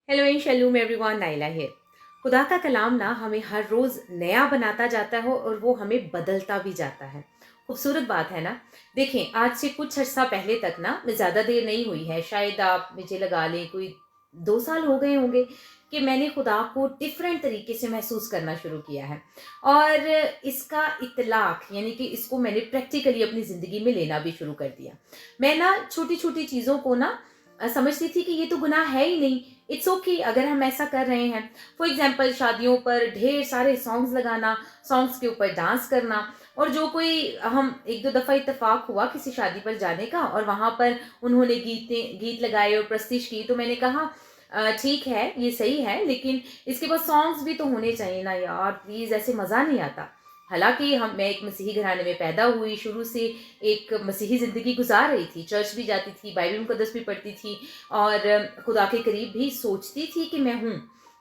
Hello इन शलूम everyone, Naila here. खुदा का कलाम ना हमें हर रोज़ नया बनाता जाता है और वो हमें बदलता भी जाता है। खूबसूरत बात है ना। देखें, आज से कुछ अर्सा पहले तक ना, ज़्यादा देर नहीं हुई है, शायद आप मुझे लगा लें कोई 2 साल हो गए होंगे कि मैंने खुदा को डिफरेंट तरीके से महसूस करना शुरू किया है। और इसका इतलाक यानी कि इसको मैंने प्रैक्टिकली अपनी ज़िंदगी में लेना भी शुरू कर दिया। मैं ना छोटी छोटी चीज़ों को ना समझती थी कि ये तो गुनाह है ही नहीं। इट्स ओके अगर हम ऐसा कर रहे हैं। फॉर एग्जाम्पल, शादियों पर ढेर सारे सॉन्ग्स लगाना, सॉन्ग्स के ऊपर डांस करना, और जो कोई हम एक दो दफ़ा इत्तेफाक हुआ किसी शादी पर जाने का और वहाँ पर उन्होंने गीत लगाए और प्रस्तिश की, तो मैंने कहा ठीक है, ये सही है, लेकिन इसके बाद सॉन्ग्स भी तो होने चाहिए ना यार, प्लीज़, ऐसे मज़ा नहीं आता। हालांकि मैं एक मसीही घराने में पैदा हुई, शुरू से एक मसीही ज़िंदगी गुजार रही थी, चर्च भी जाती थी, बाइबल मुकद्दस भी पढ़ती थी और खुदा के करीब भी सोचती थी कि मैं हूँ।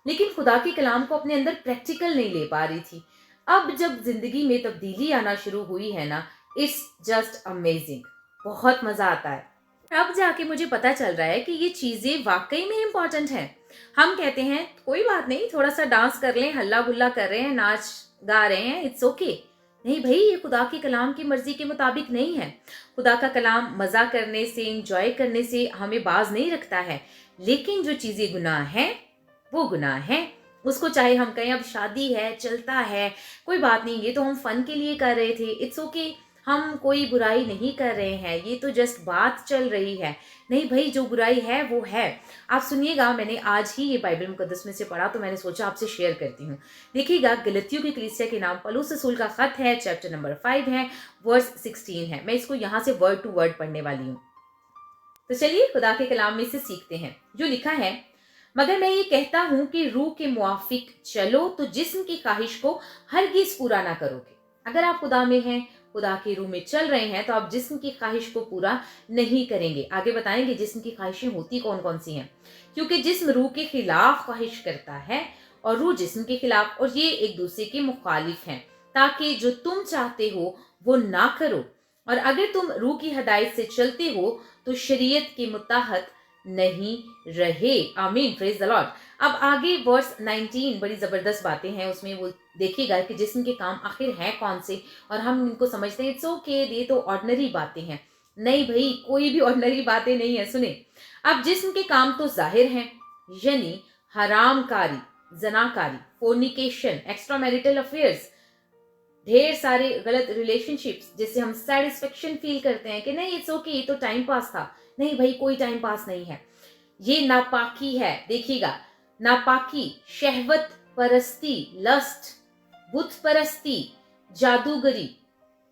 लेकिन खुदा के कलाम को अपने अंदर प्रैक्टिकल नहीं ले पा रही थी। अब जब ज़िंदगी में तब्दीली आना शुरू हुई है ना, इट्स जस्ट अमेजिंग। बहुत मज़ा आता है। अब जाके मुझे पता चल रहा है कि ये चीज़ें वाक़ई में इम्पोर्टेंट हैं। हम कहते हैं कोई बात नहीं, थोड़ा-सा डांस कर लें, हल्ला-गुल्ला कर रहे हैं, नाच गा रहे हैं, इट्स ओके। नहीं भई, ये खुदा के कलाम की मर्ज़ी के मुताबिक नहीं है। खुदा का कलाम मज़ा करने से, एन्जॉय करने से हमें बाज़ नहीं रखता है। लेकिन जो चीज़ें गुनाह हैं, वो गुनाह हैं। उसको चाहे हम कहें अब शादी है, चलता है, कोई बात नहीं, ये तो हम फ़न के लिए कर रहे थे, इट्स ओके। हम कोई बुराई नहीं कर रहे हैं, ये तो जस्ट बात चल रही है। नहीं भई, जो बुराई है वो है। आप सुनिएगा, मैंने आज ही ये बाइबल मुकद्दस में से पढ़ा तो मैंने सोचा आपसे शेयर करती हूँ। देखिएगा, गलतियों की कलीसिया के नाम पौलुस रसूल का खत है, चैप्टर नंबर 5 है, वर्स 16 है। मैं इसको यहाँ से वर्ड टू वर्ड पढ़ने वाली हूँ। तो चलिए खुदा के कलाम में से सीखते हैं। जो लिखा है, मगर मैं ये कहता हूं कि रूह के मुआफिक चलो तो जिस्म की ख्वाहिश को हरगिज पूरा ना करोगे। अगर आप खुदा में हैं, खुदा की रूह में चल रहे हैं, तो आप जिस्म की ख्वाहिश को पूरा नहीं करेंगे। आगे बताएंगे जिस्म की ख्वाहिशें होती कौन कौन सी हैं। क्योंकि जिस्म रूह के खिलाफ ख्वाहिश करता है और रूह जिस्म के खिलाफ, और ये एक दूसरे के मुखालिफ हैं, ताकि जो तुम चाहते हो वो ना करो। और अगर तुम रूह की हदायत से चलते हो तो शरीयत के मुताहत नहीं रहे। आमीन, प्रेज द लॉर्ड। अब आगे वर्स 19, बड़ी जबरदस्त बातें हैं उसमें। वो देखिएगा कि जिस्म के काम आखिर हैं कौन से, और हम इनको समझते हैं इट्स ओके, ये तो ऑर्डिनरी बातें हैं। नहीं भाई, कोई भी ऑर्डिनरी बातें नहीं है। सुने, अब जिस्म के काम तो जाहिर हैं, यानी हरामकारी, जनाकारी, फोर्निकेशन, एक्स्ट्रा मैरिटल अफेयर्स, ढेर सारे गलत रिलेशनशिप्स जिससे हम सेटिस्फेक्शन फील करते हैं कि नहीं इट्स ओके, ये तो टाइम पास था। नहीं भाई, कोई टाइम पास नहीं है, ये नापाकी है। देखिएगा, नापाकी, शहवत परस्ती, लस्ट, बुत परस्ती, जादूगरी।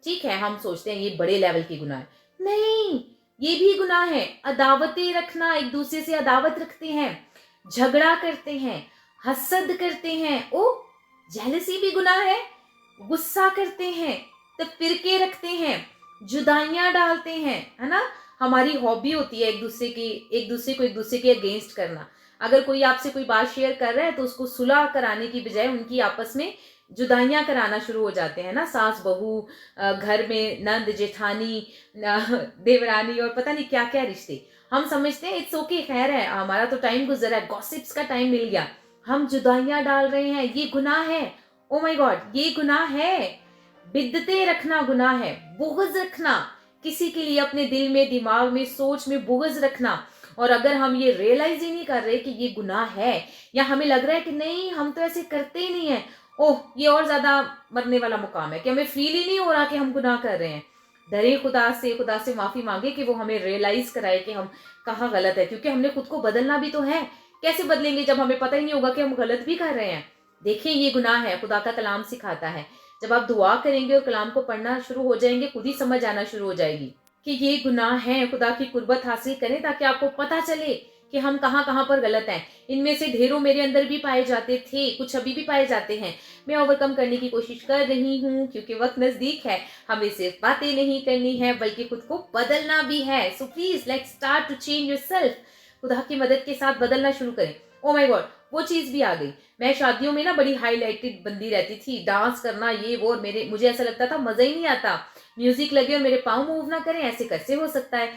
ठीक है, हम सोचते हैं ये बड़े लेवल की गुनाह है। नहीं, ये भी गुनाह है। अदावतें रखना, एक दूसरे से अदावत रखते हैं, झगड़ा करते हैं, हसद करते हैं, ओ जेलसी भी गुनाह है। गुस्सा करते हैं, तो फिरके रखते हैं, जुदाइयां डालते हैं, है ना। हमारी हॉबी होती है एक दूसरे को एक दूसरे के अगेंस्ट करना। अगर कोई आपसे कोई बात शेयर कर रहा है तो उसको सुलह कराने की बजाय उनकी आपस में जुदाइयां कराना शुरू हो जाते हैं ना। सास बहू, घर में नंद जेठानी, देवरानी, और पता नहीं क्या क्या रिश्ते। हम समझते हैं इट्स ओके, खैर है, हमारा तो टाइम गुजरा है, गॉसिप्स का टाइम मिल गया। हम जुदाइयां डाल रहे हैं, ये गुनाह है। ओ माय गॉड, ये गुनाह है। बिद्दतें रखना गुनाह है। बुग़्ज़ रखना, किसी के लिए अपने दिल में, दिमाग में, सोच में बुग़्ज़ रखना, और अगर हम ये रियलाइज ही नहीं कर रहे कि ये गुनाह है, या हमें लग रहा है कि नहीं हम तो ऐसे करते ही नहीं है, ओह ये और ज्यादा मरने वाला मुकाम है कि हमें फील ही नहीं हो रहा कि हम गुनाह कर रहे हैं। डरे खुदा से माफी मांगे कि वो हमें रियलाइज कराए कि हम कहाँ गलत है, क्योंकि हमने खुद को बदलना भी तो है। कैसे बदलेंगे जब हमें पता ही नहीं होगा कि हम गलत भी कर रहे हैं। देखिए, ये गुनाह है, खुदा का कलाम सिखाता है। जब आप दुआ करेंगे और कलाम को पढ़ना शुरू हो जाएंगे, खुद ही समझ आना शुरू हो जाएगी कि ये गुनाह है। खुदा की कुर्बत हासिल करें ताकि आपको पता चले कि हम कहाँ कहाँ पर गलत हैं। इनमें से ढेरों मेरे अंदर भी पाए जाते थे, कुछ अभी भी पाए जाते हैं। मैं ओवरकम करने की कोशिश कर रही हूँ क्योंकि वक्त नजदीक है। हमें सिर्फ बातें नहीं करनी है बल्कि खुद को बदलना भी है। So please let's start to change yourself. खुदा की मदद के साथ बदलना शुरू करें। ओ माय गॉड, वो चीज भी आ गई। मैं शादियों में ना बड़ी हाईलाइटेड बंदी रहती थी, डांस करना ये वो, और मुझे ऐसा लगता था मजा ही नहीं आता। म्यूजिक लगे और मेरे पाँव मूव ना करें, ऐसे कैसे हो सकता है।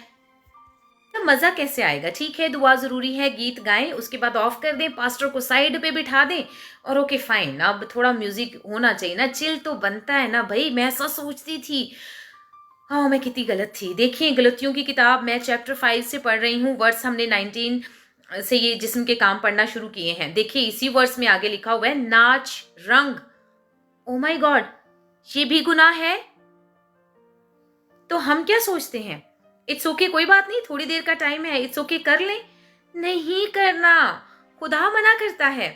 मज़ा कैसे आएगा? ठीक है, दुआ ज़रूरी है, गीत गाएँ, उसके बाद ऑफ कर दें, पास्टर को साइड पे बिठा दें और ओके फाइन, अब थोड़ा म्यूज़िक होना चाहिए ना, चिल तो बनता है ना भई, मैं ऐसा सोचती थी। हाँ, मैं कितनी गलत थी। देखिए, गलतियों की किताब मैं चैप्टर 5 से पढ़ रही हूँ, वर्ड्स हमने 19 से ये जिस्म के काम पढ़ना शुरू किए हैं। देखिए, इसी वर्ड्स में आगे लिखा हुआ है, नाच, रंग। Oh my God! ये भी गुनाह है? तो हम क्या सोचते हैं? इट्स ओके, कोई बात नहीं, थोड़ी देर का टाइम है, इट्स ओके, कर लें। नहीं करना, खुदा मना करता है।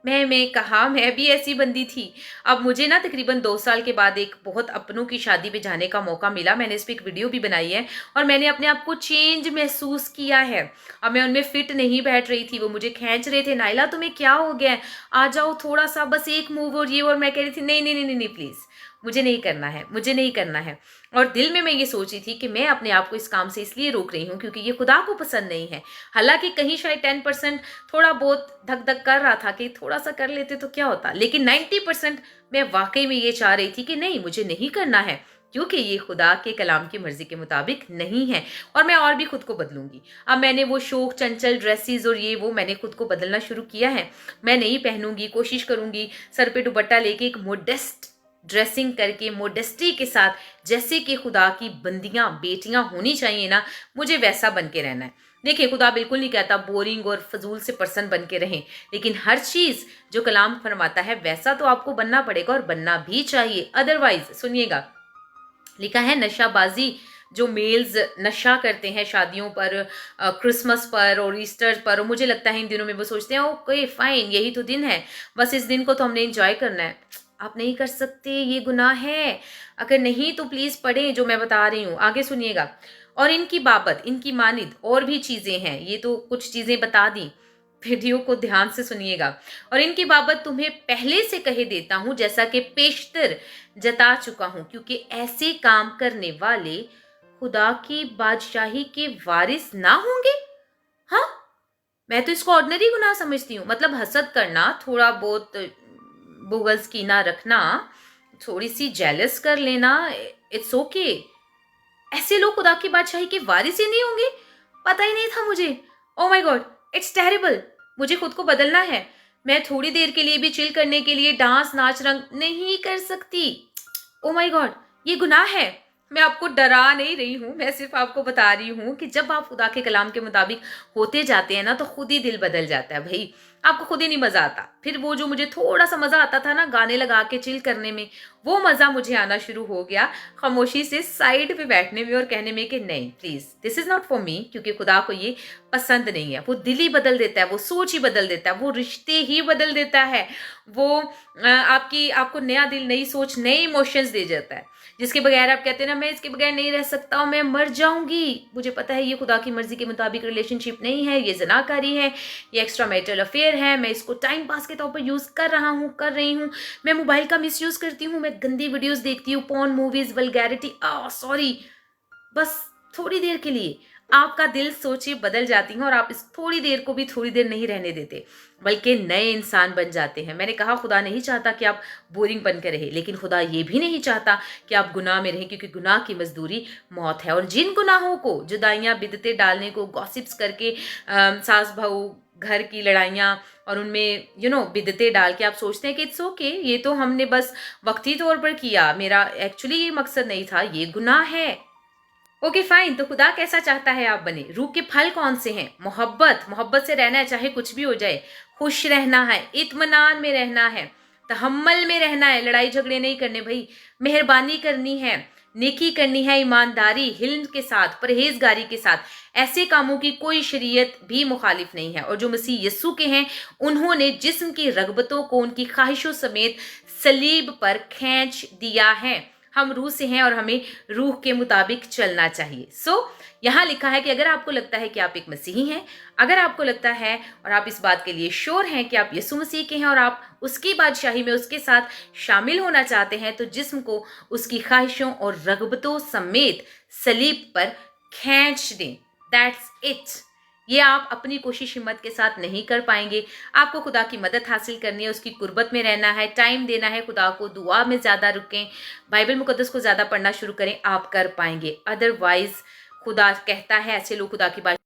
मैं कहा, मैं भी ऐसी बंदी थी। अब मुझे ना तकरीबन 2 साल के बाद एक बहुत अपनों की शादी पे जाने का मौका मिला। मैंने इस पे एक वीडियो भी बनाई है और मैंने अपने आप को चेंज महसूस किया है। अब मैं उनमें फिट नहीं बैठ रही थी, वो मुझे खींच रहे थे, नाइला तुम्हें क्या हो गया है? आ जाओ थोड़ा-सा, बस एक मूव और ये, और मैं कह रही थी नहीं, नहीं, नहीं, नहीं, नहीं प्लीज़, मुझे नहीं करना है, मुझे नहीं करना है। और दिल में मैं ये सोच रही थी कि मैं अपने आप को इस काम से इसलिए रोक रही हूँ क्योंकि ये खुदा को पसंद नहीं है। हालाँकि कहीं शायद 10% थोड़ा बहुत धक-धक कर रहा था कि थोड़ा-सा कर लेते तो क्या होता? लेकिन 90% मैं वाक़ई में ये चाह रही थी कि नहीं, मुझे नहीं करना है, क्योंकि ये खुदा के कलाम की मर्ज़ी के मुताबिक नहीं है और मैं और भी खुद को बदलूँगी। अब मैंने वो शौक, चंचल ड्रेसेज़ और ये वो मैंने खुद को बदलना शुरू किया है। मैं नहीं पहनूँगी, कोशिश करूँगी सर पे दुपट्टा लेके एक मॉडेस्ट ड्रेसिंग करके, मॉडेस्टी के साथ, जैसे कि खुदा की बंदियाँ, बेटियाँ होनी चाहिए ना, मुझे वैसा बन के रहना है। देखिए, खुदा बिल्कुल नहीं कहता बोरिंग और फजूल से पर्सन बन के रहें, लेकिन हर चीज़ जो कलाम फरमाता है वैसा तो आपको बनना पड़ेगा और बनना भी चाहिए। अदरवाइज सुनिएगा, लिखा है नशाबाजी, जो मेल्स नशा करते हैं शादियों पर, क्रिसमस पर और ईस्टर पर, और मुझे लगता है इन दिनों में वो सोचते हैं ओके फाइन, यही तो दिन है, बस इस दिन को तो हमने एंजॉय करना है। आप नहीं कर सकते, ये गुनाह है। अगर नहीं तो प्लीज़ पढ़ें जो मैं बता रही हूँ, आगे सुनिएगा। और इनकी बाबत, इनकी मानिद और भी चीज़ें हैं, ये तो कुछ चीज़ें बता दी, वीडियो को ध्यान से सुनिएगा। और इनकी बाबत तुम्हें पहले से कहे देता हूँ, जैसा कि पेशतर जता चुका हूँ, क्योंकि ऐसे काम करने वाले खुदा की बादशाही के वारिस ना होंगे। हाँ, मैं तो इसको ऑर्डिनरी गुनाह समझती हूँ, मतलब हसद करना, थोड़ा बहुत बुगज कीना रखना, थोड़ी सी जेलस कर लेना, इट्स ओके। ऐसे लोग खुदा की बादशाही के वारिस ही नहीं होंगे? पता ही नहीं था मुझे। Oh my God, it's terrible. मुझे खुद को बदलना है। मैं थोड़ी देर के लिए भी चिल करने के लिए डांस, नाच, रंग नहीं कर सकती। ओह माय गॉड, ये गुनाह है। मैं आपको डरा नहीं रही हूँ, मैं सिर्फ आपको बता रही हूँ कि जब आप खुदा के कलाम के मुताबिक होते जाते हैं ना, तो खुद ही दिल बदल जाता है भाई। आपको खुद ही नहीं मज़ा आता। फिर वो जो मुझे थोड़ा सा मज़ा आता था ना गाने लगा के चिल करने में, वो मज़ा मुझे आना शुरू हो गया खामोशी से साइड पे बैठने में और कहने में कि नहीं please, this is not for me, क्योंकि खुदा को ये पसंद नहीं है। वो दिल ही बदल देता है, वो सोच ही बदल देता है, वो रिश्ते ही बदल देता है। वो आपको नया दिल, नई सोच, नए इमोशंस दे जाता है, जिसके बगैर आप कहते हैं ना मैं इसके बगैर नहीं रह सकता हूँ, मैं मर जाऊंगी। मुझे पता है ये खुदा की मर्जी के मुताबिक रिलेशनशिप नहीं है, ये जनाकारी है, ये एक्स्ट्रा मैरिटल अफेयर है, मैं इसको टाइम पास के तौर पर यूज़ कर रहा हूँ, कर रही हूँ। मैं मोबाइल का मिसयूज़ करती हूँ, मैं गंदी वीडियोज़ देखती हूँ, पॉर्न, मूवीज़, वल्गैरिटी। सॉरी, बस थोड़ी देर के लिए आपका दिल, सोचे बदल जाती हैं और आप इस थोड़ी देर को भी थोड़ी देर नहीं रहने देते, बल्कि नए इंसान बन जाते हैं। मैंने कहा खुदा नहीं चाहता कि आप बोरिंग बन के रहे, लेकिन खुदा ये भी नहीं चाहता कि आप गुनाह में रहें, क्योंकि गुनाह की मजदूरी मौत है। और जिन गुनाहों को, जुदाइयाँ, बिदते डालने को, गॉसिप्स करके, सास बहू, घर की लड़ाइयाँ और उनमें बिदते डाल के आप सोचते हैं कि इट्स ओके, ये तो हमने बस वक्ती तौर पर किया, मेरा एक्चुअली ये मकसद नहीं था, ये गुनाह है। ओके फाइन, तो खुदा कैसा चाहता है आप बने? रूह के फल कौन से हैं? मोहब्बत, मोहब्बत से रहना है चाहे कुछ भी हो जाए, खुश रहना है, इत्मीनान में रहना है, तहम्मुल में रहना है, लड़ाई झगड़े नहीं करने भाई, मेहरबानी करनी है, नेकी करनी है, ईमानदारी, हिल्म के साथ, परहेजगारी के साथ। ऐसे कामों की कोई शरीयत भी मुखालिफ नहीं है। और जो मसीह यस्सु के हैं, उन्होंने जिस्म की रगबतों को उनकी ख्वाहिशों समेत सलीब पर खींच दिया है। हम रूह से हैं और हमें रूह के मुताबिक चलना चाहिए। यहाँ लिखा है कि अगर आपको लगता है कि आप एक मसीही हैं, अगर आपको लगता है और आप इस बात के लिए श्योर हैं कि आप यीशु मसीह के हैं और आप उसकी बादशाही में उसके साथ शामिल होना चाहते हैं, तो जिस्म को उसकी ख्वाहिशों और रगबतों समेत सलीब पर खींच दें। That's it. ये आप अपनी कोशिश हिम्मत के साथ नहीं कर पाएंगे। आपको खुदा की मदद हासिल करनी है, उसकी कुर्बत में रहना है, टाइम देना है खुदा को, दुआ में ज़्यादा रुकें, बाइबल मुकद्दस को ज़्यादा पढ़ना शुरू करें, आप कर पाएंगे। अदरवाइज खुदा कहता है, ऐसे लोग खुदा की बात